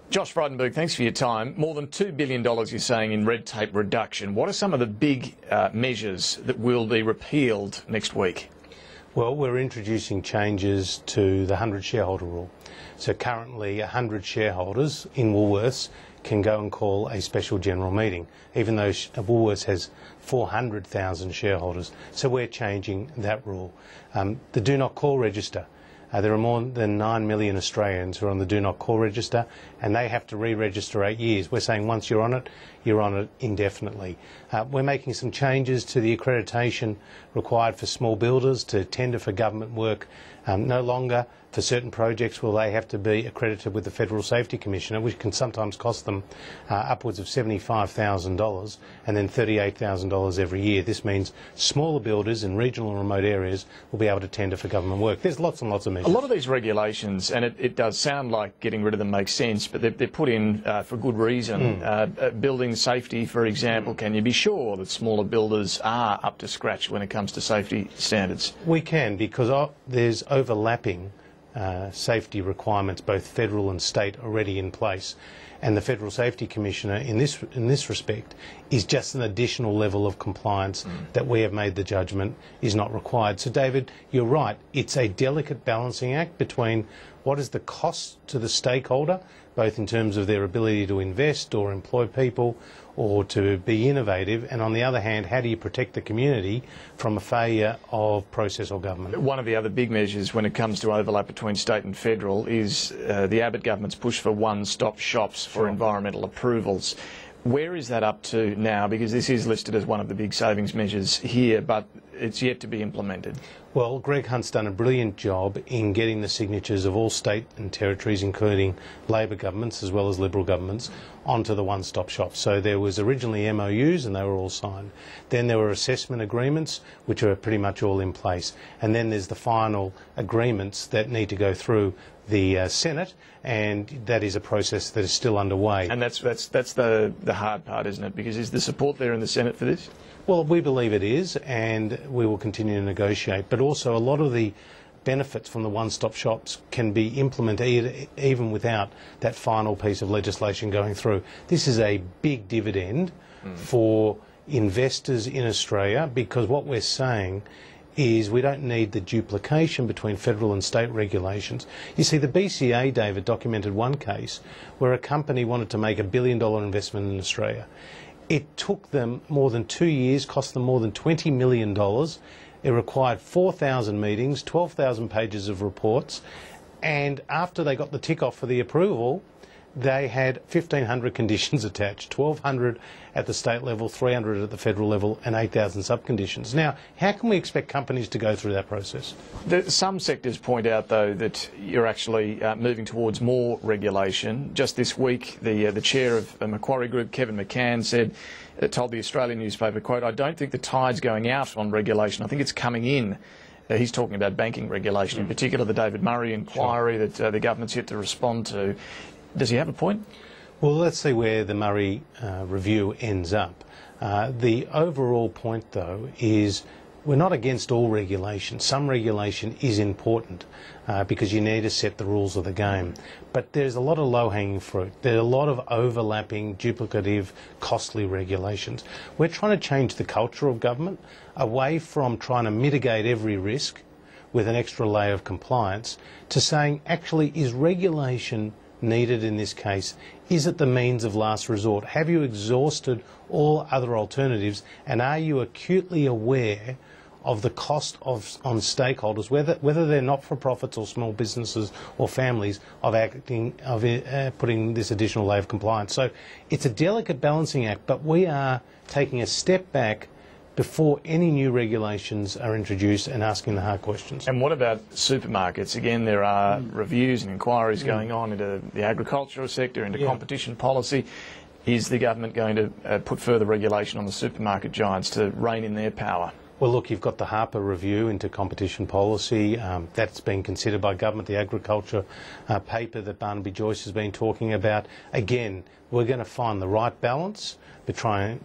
Josh Frydenberg, thanks for your time. More than $2 billion, you're saying, in red tape reduction. What are some of the big measures that will be repealed next week? Well, we're introducing changes to the 100 shareholder rule. So currently 100 shareholders in Woolworths can go and call a special general meeting, even though Woolworths has 400,000 shareholders. So we're changing that rule. The Do Not Call register. There are more than 9 million Australians who are on the Do Not Call register, and they have to re-register 8 years. We're saying once you're on it indefinitely. We're making some changes to the accreditation required for small builders to tender for government work. No longer for certain projects will they have to be accredited with the Federal Safety Commissioner, which can sometimes cost them upwards of $75,000 and then $38,000 every year. This means smaller builders in regional and remote areas will be able to tender for government work. There's lots and lots of measures. A lot of these regulations, and it does sound like getting rid of them makes sense, but they're put in for good reason. Building safety, for example, can you be sure that smaller builders are up to scratch when it comes to safety standards? We can, because there's overlapping safety requirements, both federal and state, already in place. And the Federal Safety Commissioner, in this respect, is just an additional level of compliance that we have made the judgment is not required. So, David, you're right. It's a delicate balancing act between what is the cost to the stakeholder, both in terms of their ability to invest or employ people or to be innovative, and on the other hand, how do you protect the community from a failure of process or government? One of the other big measures when it comes to overlap between state and federal is the Abbott government's push for one-stop shops for environmental approvals. Where is that up to now? Because this is listed as one of the big savings measures here, but it's yet to be implemented. Well, Greg Hunt's done a brilliant job in getting the signatures of all state and territories, including Labor governments as well as Liberal governments, onto the one-stop shop. So there was originally MOUs and they were all signed. Then there were assessment agreements, which are pretty much all in place. And then there's the final agreements that need to go through the Senate, and that is a process that is still underway. And that's the hard part, isn't it? Because is the support there in the Senate for this? Well, we believe it is, and we will continue to negotiate. But also a lot of the benefits from the one-stop shops can be implemented even without that final piece of legislation going through. This is a big dividend for investors in Australia, because what we're saying is we don't need the duplication between federal and state regulations. You see, the BCA, David, documented one case where a company wanted to make $1 billion investment in Australia. It took them more than 2 years, cost them more than $20 million. It required 4,000 meetings, 12,000 pages of reports, and after they got the tick off for the approval, they had 1,500 conditions attached, 1,200 at the state level, 300 at the federal level, and 8,000 sub-conditions. Now, how can we expect companies to go through that process? Some sectors point out, though, that you're actually moving towards more regulation. Just this week, the chair of Macquarie Group, Kevin McCann, told the Australian newspaper, quote, "I don't think the tide's going out on regulation. I think it's coming in." He's talking about banking regulation, in particular the David Murray inquiry that the government's yet to respond to. Does he have a point? Well, let's see where the Murray review ends up. The overall point, though, is we're not against all regulation. Some regulation is important because you need to set the rules of the game. But there's a lot of low-hanging fruit. There are a lot of overlapping, duplicative, costly regulations. We're trying to change the culture of government away from trying to mitigate every risk with an extra layer of compliance to saying, actually, is regulation needed in this case? Is it the means of last resort? Have you exhausted all other alternatives, and are you acutely aware of the cost on stakeholders, whether they're not-for-profits or small businesses or families, of putting this additional layer of compliance? So it's a delicate balancing act, but we are taking a step back before any new regulations are introduced and asking the hard questions. And what about supermarkets? Again, there are reviews and inquiries going on into the agricultural sector, into competition policy. Is the government going to put further regulation on the supermarket giants to rein in their power? Well, look, you've got the Harper Review into competition policy. That's been considered by government, the agriculture paper that Barnaby Joyce has been talking about. Again, we're going to find the right balance between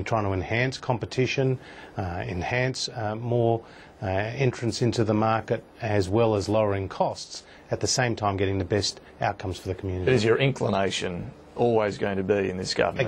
trying to enhance competition, enhance more entrance into the market, as well as lowering costs, at the same time getting the best outcomes for the community. Is your inclination always going to be in this government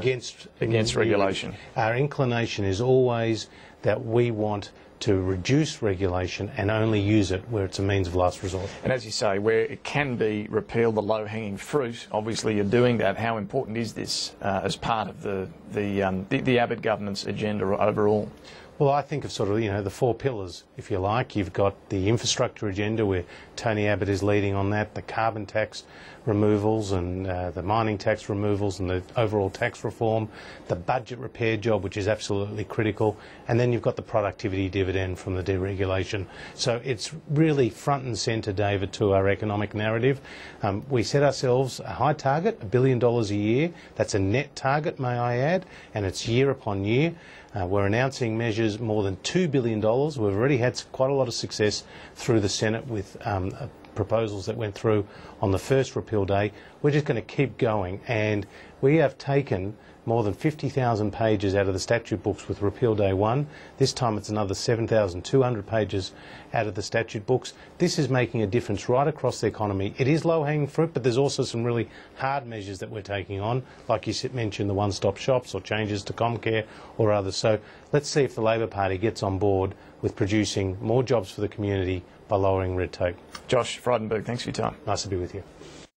against regulation? Our inclination is always that we want to reduce regulation and only use it where it's a means of last resort. And as you say, where it can be repealed, the low-hanging fruit, obviously you're doing that. How important is this as part of the Abbott government's agenda overall? Well, I think of sort of, the four pillars, if you like. You've got the infrastructure agenda, where Tony Abbott is leading on that, the carbon tax removals and the mining tax removals and the overall tax reform, the budget repair job, which is absolutely critical, and then you've got the productivity dividend from the deregulation. So it's really front and centre, David, to our economic narrative. We set ourselves a high target, $1 billion a year. That's a net target, may I add, and it's year upon year. We're announcing measures more than $2 billion. We've already had quite a lot of success through the Senate with proposals that went through on the first repeal day. We're just going to keep going, and we have taken more than 50,000 pages out of the statute books with repeal day one. This time it's another 7,200 pages out of the statute books. This is making a difference right across the economy. It is low-hanging fruit, but there's also some really hard measures that we're taking on, like you mentioned, the one-stop shops or changes to Comcare or others. So let's see if the Labor Party gets on board with producing more jobs for the community by lowering red tape. Josh Frydenberg, thanks for your time. Nice to be with you.